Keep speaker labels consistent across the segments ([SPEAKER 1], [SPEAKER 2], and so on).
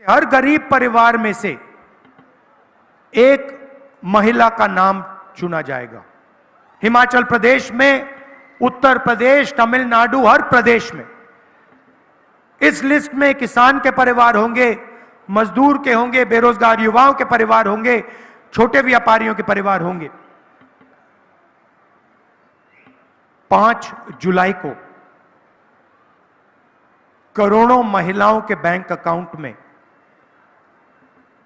[SPEAKER 1] हर गरीब परिवार में से एक महिला का नाम चुना जाएगा। हिमाचल प्रदेश में, उत्तर प्रदेश, तमिलनाडु, हर प्रदेश में इस लिस्ट में किसान के परिवार होंगे, मजदूर के होंगे, बेरोजगार युवाओं के परिवार होंगे, छोटे व्यापारियों के परिवार होंगे। 5 जुलाई को करोड़ों महिलाओं के बैंक अकाउंट में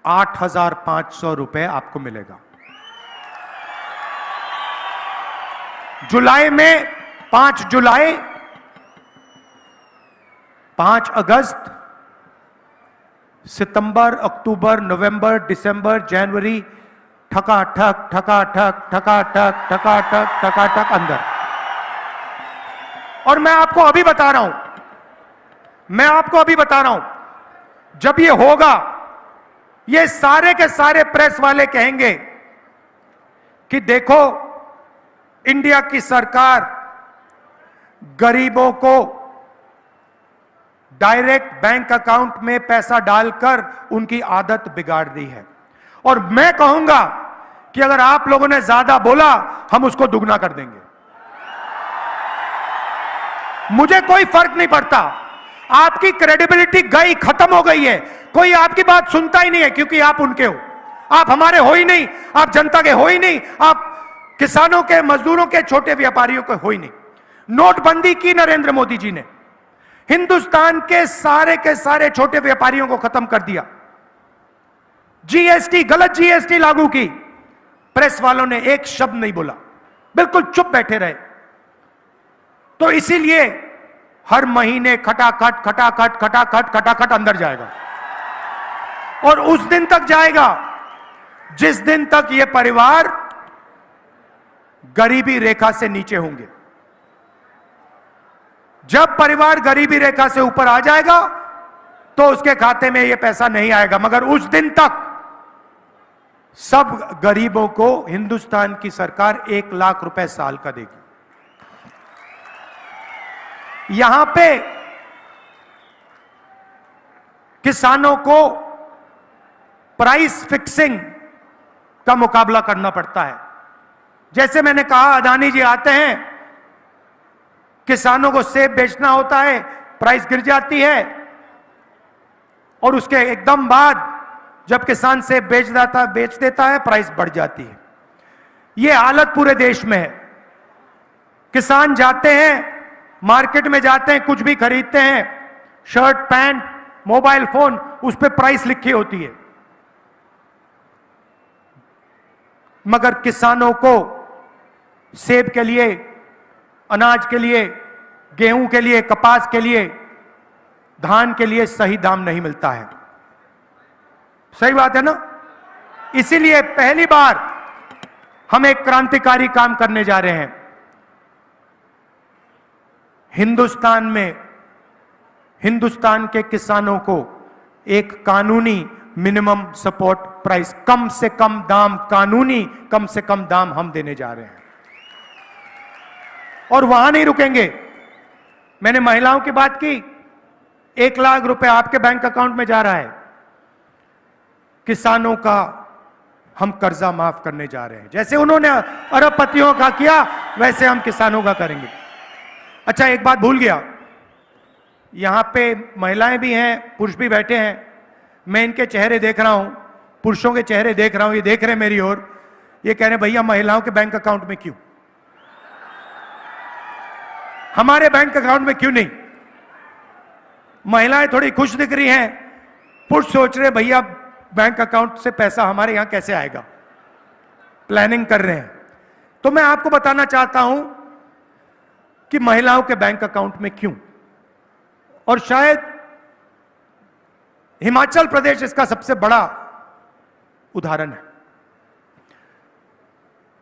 [SPEAKER 1] 8,500 रुपए आपको मिलेगा। जुलाई में 5 जुलाई, 5 अगस्त, सितंबर, अक्टूबर, नवंबर, दिसंबर, जनवरी, ठकाठक ठकाठक ठकाठक ठकाठक ठकाठक अंदर। और मैं आपको अभी बता रहा हूं, जब ये होगा, ये सारे के सारे प्रेस वाले कहेंगे कि देखो, इंडिया की सरकार गरीबों को डायरेक्ट बैंक अकाउंट में पैसा डालकर उनकी आदत बिगाड़ दी है। और मैं कहूंगा कि अगर आप लोगों ने ज्यादा बोला, हम उसको दुगना कर देंगे। मुझे कोई फर्क नहीं पड़ता। आपकी क्रेडिबिलिटी गई, खत्म हो गई है। कोई आपकी बात सुनता ही नहीं है, क्योंकि आप उनके हो। आप हमारे हो ही नहीं, आप जनता के हो ही नहीं, आप किसानों के, मजदूरों के, छोटे व्यापारियों के हो ही नहीं। नोटबंदी की नरेंद्र मोदी जी ने, हिंदुस्तान के सारे छोटे व्यापारियों को खत्म कर दिया। जीएसटी, गलत जीएसटी लागू की, प्रेस वालों ने एक शब्द नहीं बोला, बिल्कुल चुप बैठे रहे। तो इसीलिए हर महीने खटाखट खटाखट खटाखट खटाखट अंदर जाएगा, और उस दिन तक जाएगा जिस दिन तक ये परिवार गरीबी रेखा से नीचे होंगे। जब परिवार गरीबी रेखा से ऊपर आ जाएगा तो उसके खाते में यह पैसा नहीं आएगा, मगर उस दिन तक सब गरीबों को हिंदुस्तान की सरकार 1 लाख रुपए साल का देगी। यहां पे किसानों को प्राइस फिक्सिंग का मुकाबला करना पड़ता है। जैसे मैंने कहा, अदानी जी आते हैं, किसानों को सेब बेचना होता है, प्राइस गिर जाती है, और उसके एकदम बाद जब किसान सेब बेच देता है, प्राइस बढ़ जाती है। यह हालत पूरे देश में है। किसान जाते हैं, मार्केट में जाते हैं, कुछ भी खरीदते हैं, शर्ट, पैंट, मोबाइल फोन, उस पर प्राइस लिखी होती है, मगर किसानों को सेब के लिए, अनाज के लिए, गेहूं के लिए, कपास के लिए, धान के लिए सही दाम नहीं मिलता है। सही बात है ना? इसीलिए पहली बार हम एक क्रांतिकारी काम करने जा रहे हैं। हिंदुस्तान में, हिंदुस्तान के किसानों को एक कानूनी मिनिमम सपोर्ट प्राइस, कम से कम दाम, कानूनी कम से कम दाम हम देने जा रहे हैं। और वहां नहीं रुकेंगे। मैंने महिलाओं की बात की, 1 लाख रुपए आपके बैंक अकाउंट में जा रहा है। किसानों का हम कर्जा माफ करने जा रहे हैं। जैसे उन्होंने अरबपतियों का किया, वैसे हम किसानों का करेंगे। अच्छा, एक बात भूल गया, यहां पे महिलाएं भी हैं, पुरुष भी बैठे हैं। मैं इनके चेहरे देख रहा हूं, पुरुषों के चेहरे देख रहा हूं, ये देख रहे हैं मेरी ओर, ये कह रहे भैया महिलाओं के बैंक अकाउंट में क्यों, हमारे बैंक अकाउंट में क्यों नहीं? महिलाएं थोड़ी खुश दिख रही हैं, पुरुष सोच रहे भैया बैंक अकाउंट से पैसा हमारे यहां कैसे आएगा, प्लानिंग कर रहे हैं। तो मैं आपको बताना चाहता हूं कि महिलाओं के बैंक अकाउंट में क्यों, और शायद हिमाचल प्रदेश इसका सबसे बड़ा उदाहरण है।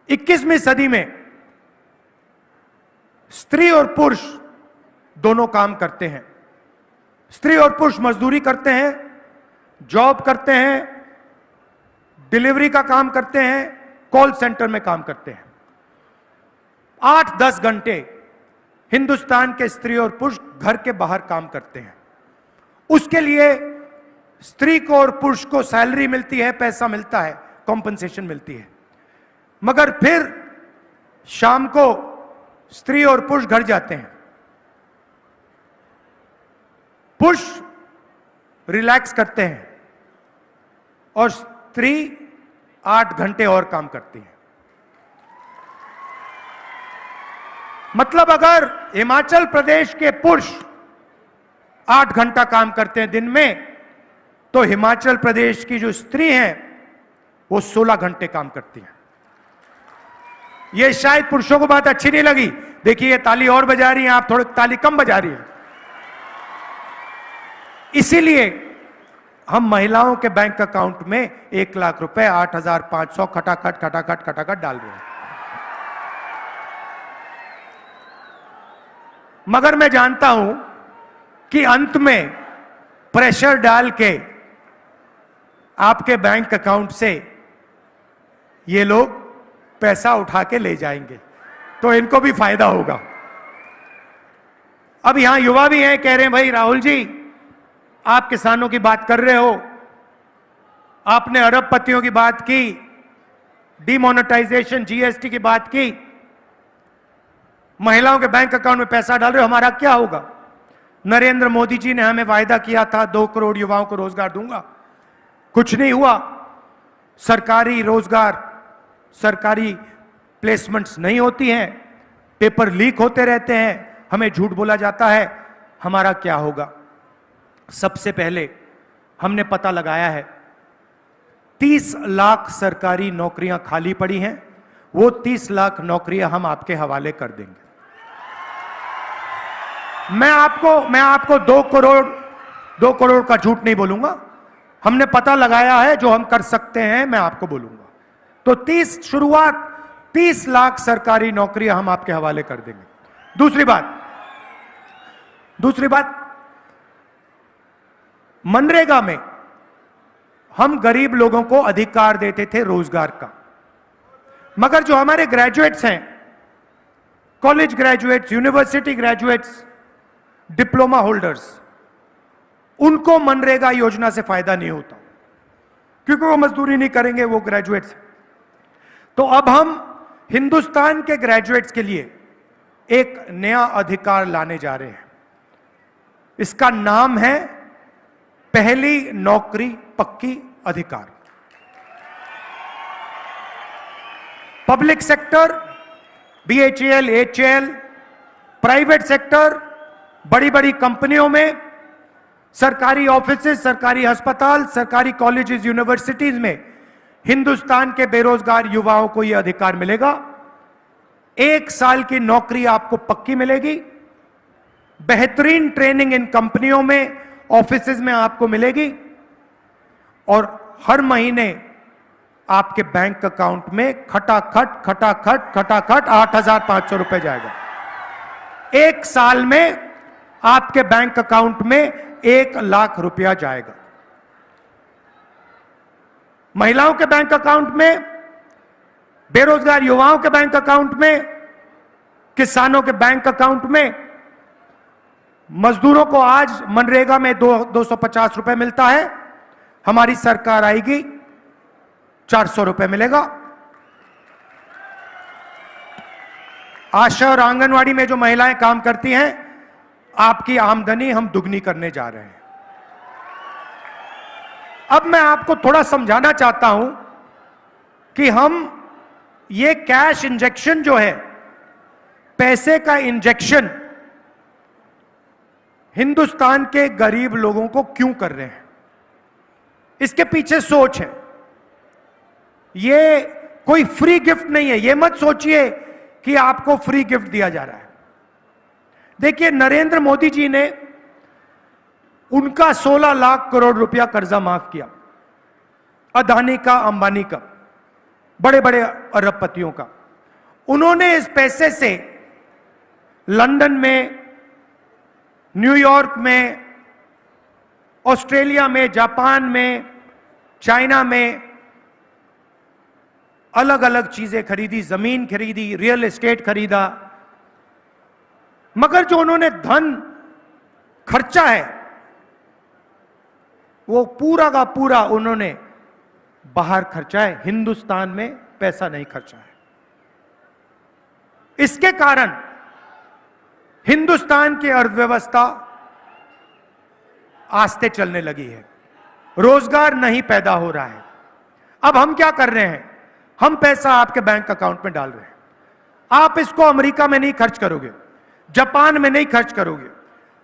[SPEAKER 1] 21वीं सदी में स्त्री और पुरुष दोनों काम करते हैं। स्त्री और पुरुष मजदूरी करते हैं, जॉब करते हैं, डिलीवरी का काम करते हैं, कॉल सेंटर में काम करते हैं। 8-10 घंटे हिंदुस्तान के स्त्री और पुरुष घर के बाहर काम करते हैं। उसके लिए स्त्री को और पुरुष को सैलरी मिलती है, पैसा मिलता है, कॉम्पनसेशन मिलती है, मगर फिर शाम को स्त्री और पुरुष घर जाते हैं। पुरुष रिलैक्स करते हैं और स्त्री 8 घंटे और काम करती है। मतलब अगर हिमाचल प्रदेश के पुरुष 8 घंटा काम करते हैं दिन में, तो हिमाचल प्रदेश की जो स्त्री हैं वो 16 घंटे काम करती हैं। ये शायद पुरुषों को बात अच्छी नहीं लगी। देखिए ये ताली और बजा रही हैं, आप थोड़ी ताली कम बजा रही हैं। इसीलिए हम महिलाओं के बैंक अकाउंट में 1 लाख रुपए 8,500 खटाखट डाल रहे हैं। मगर मैं जानता हूं कि अंत में प्रेशर डाल के आपके बैंक अकाउंट से ये लोग पैसा उठा के ले जाएंगे, तो इनको भी फायदा होगा। अब यहां युवा भी हैं, कह रहे हैं भाई राहुल जी आप किसानों की बात कर रहे हो, आपने अरबपतियों की बात की, डिमोनेटाइजेशन जीएसटी की बात की, महिलाओं के बैंक अकाउंट में पैसा डाल रहे हो, हमारा क्या होगा? नरेंद्र मोदी जी ने हमें वायदा किया था 2 करोड़ युवाओं को रोजगार दूंगा, कुछ नहीं हुआ। सरकारी रोजगार, सरकारी प्लेसमेंट्स नहीं होती हैं, पेपर लीक होते रहते हैं, हमें झूठ बोला जाता है, हमारा क्या होगा? सबसे पहले हमने पता लगाया है 30 लाख सरकारी नौकरियां खाली पड़ी हैं, वो 30 लाख नौकरियां हम आपके हवाले कर देंगे। मैं आपको 2 करोड़ का झूठ नहीं बोलूंगा, हमने पता लगाया है, जो हम कर सकते हैं मैं आपको बोलूंगा। तो 30 लाख सरकारी नौकरियां हम आपके हवाले कर देंगे। दूसरी बात, मनरेगा में हम गरीब लोगों को अधिकार देते थे रोजगार का, मगर जो हमारे ग्रेजुएट्स हैं, college graduates, university graduates, diploma holders, उनको मनरेगा योजना से फायदा नहीं होता, क्योंकि वो मजदूरी नहीं करेंगे, वो ग्रेजुएट्स। तो अब हम हिंदुस्तान के ग्रेजुएट्स के लिए एक नया अधिकार लाने जा रहे हैं। इसका नाम है पहली नौकरी पक्की अधिकार। Public sector, BHEL, HAL, private sector, बड़ी बड़ी कंपनियों में, सरकारी ऑफिसेज, सरकारी अस्पताल, सरकारी कॉलेजेस, यूनिवर्सिटीज में हिंदुस्तान के बेरोजगार युवाओं को यह अधिकार मिलेगा। 1 साल की नौकरी आपको पक्की मिलेगी, बेहतरीन ट्रेनिंग इन कंपनियों में, ऑफिसेज में आपको मिलेगी, और हर महीने आपके बैंक अकाउंट में खटाखट 8,500 रुपए जाएगा। 1 साल में आपके बैंक अकाउंट में 1 लाख रुपया जाएगा। महिलाओं के बैंक अकाउंट में, बेरोजगार युवाओं के बैंक अकाउंट में, किसानों के बैंक अकाउंट में। मजदूरों को आज मनरेगा में 250 रुपए मिलता है, हमारी सरकार आएगी 400 रुपए मिलेगा। आशा और आंगनवाड़ी में जो महिलाएं काम करती हैं, आपकी आमदनी हम दुगनी करने जा रहे हैं। अब मैं आपको थोड़ा समझाना चाहता हूं कि हम ये कैश इंजेक्शन जो है, पैसे का इंजेक्शन हिंदुस्तान के गरीब लोगों को क्यों कर रहे हैं, इसके पीछे सोच है। ये कोई फ्री गिफ्ट नहीं है, ये मत सोचिए कि आपको फ्री गिफ्ट दिया जा रहा है। देखिए नरेंद्र मोदी जी ने उनका 16 लाख करोड़ रुपया कर्जा माफ किया, अदानी का, अंबानी का, बड़े बड़े अरबपतियों का। उन्होंने इस पैसे से लंदन में, न्यूयॉर्क में, ऑस्ट्रेलिया में, जापान में, चाइना में अलग अलग चीजें खरीदी, जमीन खरीदी, रियल एस्टेट खरीदा। मगर जो उन्होंने धन खर्चा है वो पूरा का पूरा उन्होंने बाहर खर्चा है, हिंदुस्तान में पैसा नहीं खर्चा है। इसके कारण हिंदुस्तान की अर्थव्यवस्था आस्ते चलने लगी है, रोजगार नहीं पैदा हो रहा है। अब हम क्या कर रहे हैं, हम पैसा आपके बैंक अकाउंट में डाल रहे हैं। आप इसको अमेरिका में नहीं खर्च करोगे, जापान में नहीं खर्च करोगे,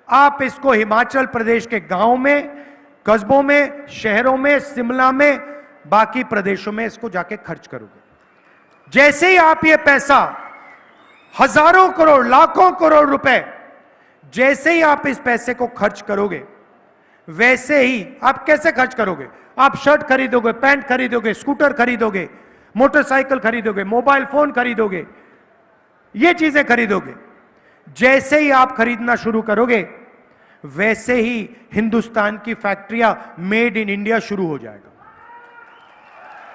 [SPEAKER 1] आप इसको हिमाचल प्रदेश के गांव में, कस्बों में, शहरों में, शिमला में, बाकी प्रदेशों में इसको जाके खर्च करोगे। जैसे ही आप ये पैसा हजारों करोड़, लाखों करोड़ रुपए, जैसे ही आप इस पैसे को खर्च करोगे, वैसे ही आप कैसे खर्च करोगे, आप शर्ट खरीदोगे, पैंट खरीदोगे, स्कूटर खरीदोगे, मोटरसाइकिल खरीदोगे, मोबाइल फोन खरीदोगे, ये चीजें खरीदोगे। जैसे ही आप खरीदना शुरू करोगे, वैसे ही हिंदुस्तान की फैक्ट्रियां मेड इन इंडिया शुरू हो जाएगा।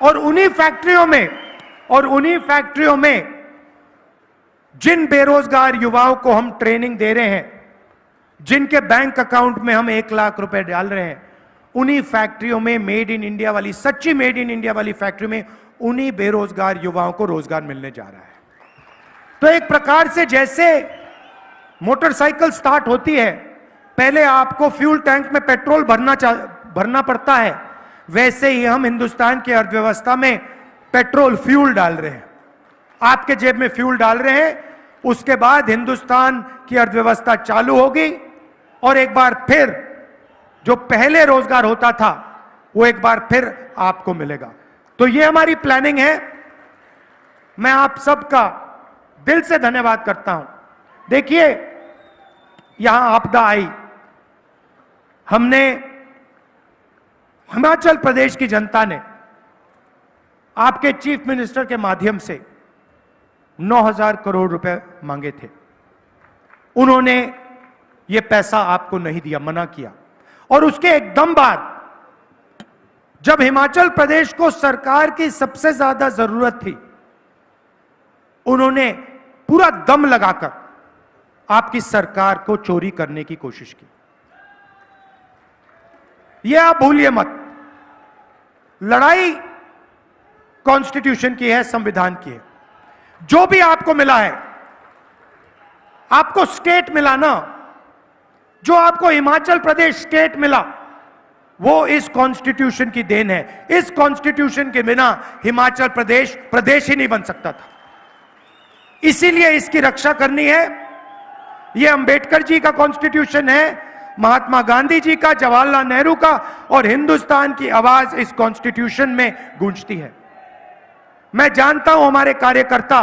[SPEAKER 1] और उन्हीं फैक्ट्रियों में जिन बेरोजगार युवाओं को हम ट्रेनिंग दे रहे हैं, जिनके बैंक अकाउंट में हम 1 लाख रुपए डाल रहे हैं, उन्हीं फैक्ट्रियों में मेड इन इंडिया वाली, सच्ची मेड इन इंडिया वाली फैक्ट्री में उन्हीं बेरोजगार युवाओं को रोजगार मिलने जा रहा है। तो एक प्रकार से जैसे मोटरसाइकिल स्टार्ट होती है, पहले आपको फ्यूल टैंक में पेट्रोल भरना पड़ता है, वैसे ही हम हिंदुस्तान की अर्थव्यवस्था में पेट्रोल, फ्यूल डाल रहे हैं, आपके जेब में फ्यूल डाल रहे हैं। उसके बाद हिंदुस्तान की अर्थव्यवस्था चालू होगी और एक बार फिर जो पहले रोजगार होता था वो एक बार फिर आपको मिलेगा। तो ये हमारी प्लानिंग है। मैं आप सबका दिल से धन्यवाद करता हूं। देखिए, यहां आपदा आई, हमने, हिमाचल प्रदेश की जनता ने आपके चीफ मिनिस्टर के माध्यम से 9,000 करोड़ रुपए मांगे थे। उन्होंने यह पैसा आपको नहीं दिया, मना किया। और उसके एकदम बाद जब हिमाचल प्रदेश को सरकार की सबसे ज्यादा जरूरत थी, उन्होंने पूरा दम लगाकर आपकी सरकार को चोरी करने की कोशिश की। यह आप भूलिए मत। लड़ाई कॉन्स्टिट्यूशन की है, संविधान की है। जो भी आपको मिला है, आपको स्टेट मिला ना, जो आपको हिमाचल प्रदेश स्टेट मिला, वो इस कॉन्स्टिट्यूशन की देन है। इस कॉन्स्टिट्यूशन के बिना हिमाचल प्रदेश प्रदेश ही नहीं बन सकता था। इसीलिए इसकी रक्षा करनी है। यह अंबेडकर जी का कॉन्स्टिट्यूशन है, महात्मा गांधी जी का, जवाहरलाल नेहरू का, और हिंदुस्तान की आवाज इस कॉन्स्टिट्यूशन में गूंजती है। मैं जानता हूं हमारे कार्यकर्ता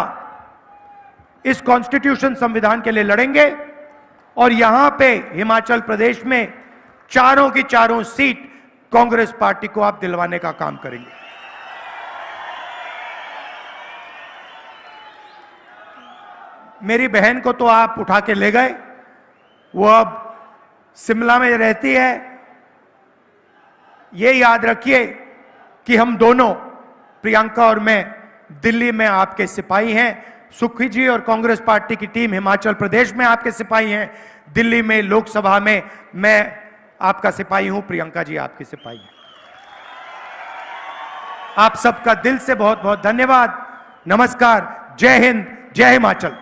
[SPEAKER 1] इस कॉन्स्टिट्यूशन, संविधान के लिए लड़ेंगे और यहां पे हिमाचल प्रदेश में चारों की चारों सीट कांग्रेस पार्टी को आप दिलवाने का काम करेंगे। मेरी बहन को तो आप उठा के ले गए, वो अब शिमला में रहती है। ये याद रखिए कि हम दोनों, प्रियंका और मैं, दिल्ली में आपके सिपाही हैं। सुखी जी और कांग्रेस पार्टी की टीम हिमाचल प्रदेश में आपके सिपाही हैं। दिल्ली में लोकसभा में मैं आपका सिपाही हूं, प्रियंका जी आपकी सिपाही हैं। आप सबका दिल से बहुत बहुत धन्यवाद। नमस्कार, जय हिंद, जय हिमाचल।